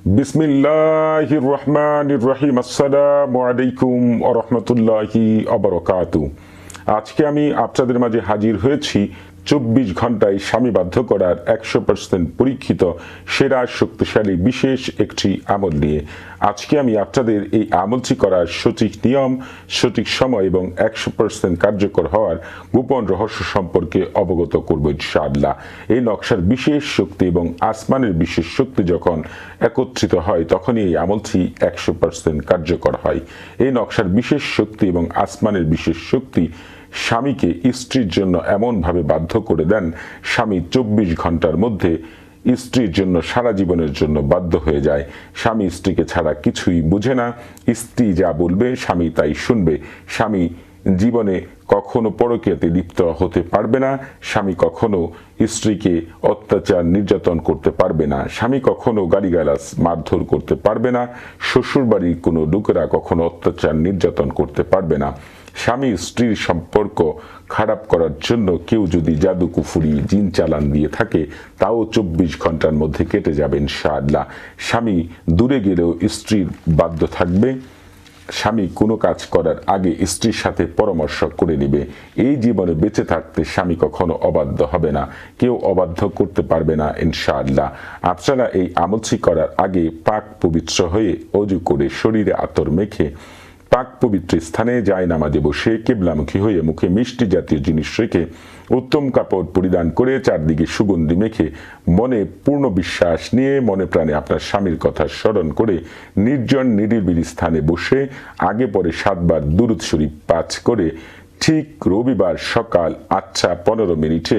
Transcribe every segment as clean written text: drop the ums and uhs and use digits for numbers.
বিসমিল্লাহির রহমানির রহিম। আসসালামু আলাইকুম ওয়া রাহমাতুল্লাহি ওয়া বারাকাতুহু। আজকে আমি আপনাদের মাঝে হাজির হয়েছি 24 ঘন্টায় স্বামী বাধ্য করার 100% পরীক্ষিত সেরা শক্তিশালী বিশেষ একটি আমল নিয়ে। আজকে আমি আপনাদের এই আমলটি করার সঠিক নিয়ম, সঠিক সময় এবং 100% কার্যকর হওয়ার গোপন রহস্য সম্পর্কে অবগত করব ইনশাআল্লাহ। এই নকশার বিশেষ শক্তি এবং আসমানের বিশেষ শক্তি যখন একত্রিত হয় তখনই এই আমলটি 100% কার্যকর হয়। এই নকশার বিশেষ শক্তি এবং আসমানের বিশেষ শক্তি স্বামীকে স্ত্রীর জন্য এমনভাবে বাধ্য করে দেন, স্বামী 24 ঘন্টার মধ্যে স্ত্রীর জন্য সারা জীবনের জন্য বাধ্য হয়ে যায়। স্বামী স্ত্রীকে ছাড়া কিছুই বুঝে না, স্ত্রী যা বলবে স্বামী তাই শুনবে। স্বামী জীবনে কখনো পরকীয়াতে লিপ্ত হতে পারবে না, স্বামী কখনো স্ত্রীকে অত্যাচার নির্যাতন করতে পারবে না, স্বামী কখনো গালিগালাজ মারধর করতে পারবে না, শ্বশুরবাড়ির কোনো লোকেরা কখনো অত্যাচার নির্যাতন করতে পারবে না। স্বামী স্ত্রীর সম্পর্ক খারাপ করার জন্য কেউ যদি জাদু কুফুরি জিন চালান দিয়ে থাকে তাও 24 ঘন্টার মধ্যে কেটে যাবে ইনশাআল্লাহ। স্বামী দূরে গেলেও স্ত্রীর বাধ্য থাকবে। স্বামী কোনো কাজ করার আগে স্ত্রীর সাথে পরামর্শ করে নেবে। এই জীবনে বেঁচে থাকতে স্বামী কখনো অবাধ্য হবে না, কেউ অবাধ্য করতে পারবে না ইনশাআল্লাহ। আপনারা এই আমলটি করার আগে পাক পবিত্র হয়ে অজু করে শরীরে আতর মেখে পাক পবিত্র স্থানে যায় নামাজে বসে কিবলামুখী হয়ে মুখে মিষ্টি জাতীয় জিনিস রেখে উত্তম কাপড় পরিধান করে চারদিকে সুগন্ধি মেখে মনে পূর্ণ বিশ্বাস নিয়ে মনে প্রাণে আপনার স্বামীর কথা স্মরণ করে নির্জন নিরিবিলি স্থানে বসে আগে পরে 7 বার দুরূদ শরীফ পাঠ করে ঠিক রবিবার সকাল 8:15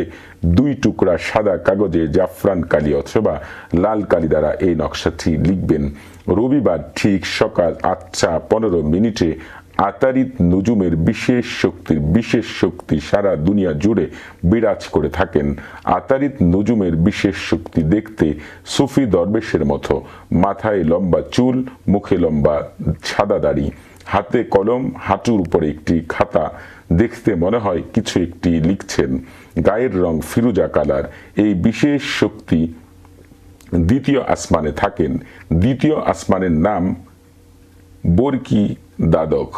2 টুকরা সাদা কাগজে জাফরান কালি অথবা লাল কালি দ্বারা এই নকশাটি লিখবেন। রবিবার ঠিক সকাল 8:15 আতারিত নজুমের বিশেষ শক্তি সারা দুনিয়া জুড়ে বিরাজ করে থাকেন। আতারিত নজুমের বিশেষ শক্তি দেখতে সুফি দরবেশের মতো, মাথায় লম্বা চুল, মুখে লম্বা সাদা দাড়ি, হাতে কলম, হাঁটুর উপরে একটি খাতা, দেখতে মনে হয় কিছু একটি লিখছেন, গায়ের রং ফিরোজা কালার। এই বিশেষ শক্তি দ্বিতীয় আসমানে থাকেন। দ্বিতীয় আসমানের নাম বরকি দাদক।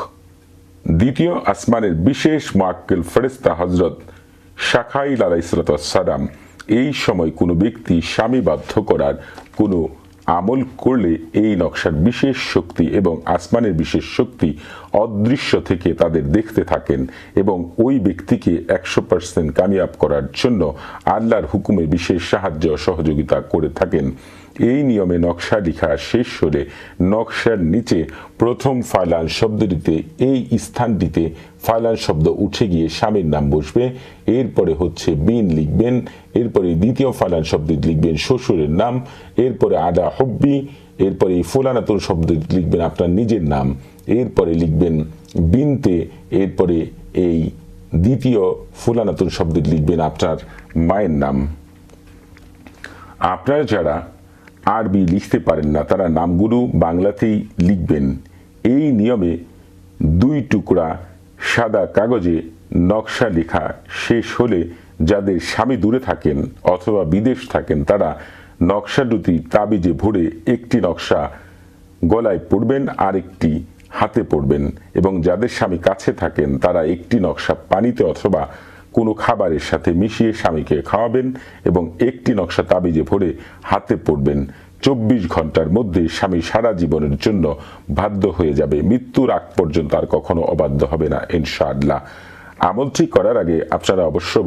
দ্বিতীয় আসমানের বিশেষ মুআক্কিল ফেরেশতা হযরত শাখাইল আলাইহিস সালাম। এই সময় কোনো ব্যক্তি স্বামী বাধ্য করার কোনো আমল করলে এই নকশার বিশেষ শক্তি এবং আসমানের বিশেষ শক্তি অদৃশ্য থেকে তাদের দেখতে থাকেন এবং ওই ব্যক্তিকে 100% কামিয়াব করার জন্য আল্লাহর হুকুমে বিশেষ সাহায্য সহযোগিতা করে থাকেন। এই নিয়মে নকশা লেখা শেষ হলে নকশার নিচে প্রথম ফালান শব্দটিতে এই স্থানটিতে ফালান শব্দ উঠে গিয়ে স্বামীর নাম বসবে, এরপরে হচ্ছে বিন লিখবেন, এরপরে দ্বিতীয় ফালান শব্দ লিখবেন শ্বশুরের নাম, এরপরে আদা হব্বি, এরপরে ফুলানাতুন শব্দ লিখবেন আপনার নিজের নাম, এরপরে লিখবেন বিনতে, এরপরে এই দ্বিতীয় ফুলানাতুন শব্দ লিখবেন আপনার মায়ের নাম। আপনারা যারা আরবি লিখতে পারেন না তারা নামগুলো বাংলাতেই লিখবেন। এই নিয়মে 2 টুকরা সাদা কাগজে নকশা লেখা শেষ হলে যাদের স্বামী দূরে থাকেন অথবা বিদেশ থাকেন তারা নকশা দুটি তাবিজে ভরে একটি নকশা গলায় পরবেন, আরেকটি হাতে পরবেন এবং যাদের স্বামী কাছে থাকেন তারা একটি নকশা পানিতে অথবা কোনো খাবারের সাথে মিশিয়ে স্বামীকে খাওয়াবেন এবং একটি নকশা তাবিজে ভরে হাতে পরবেন। 24 ঘন্টার মধ্যে স্বামী সারা জীবনের জন্য বাধ্য হয়ে যাবে, মৃত্যুর আগ পর্যন্ত আর কখনো অবাধ্য হবে না ইনশাআল্লাহ। আমলটি করার আগে আপনারা অবশ্য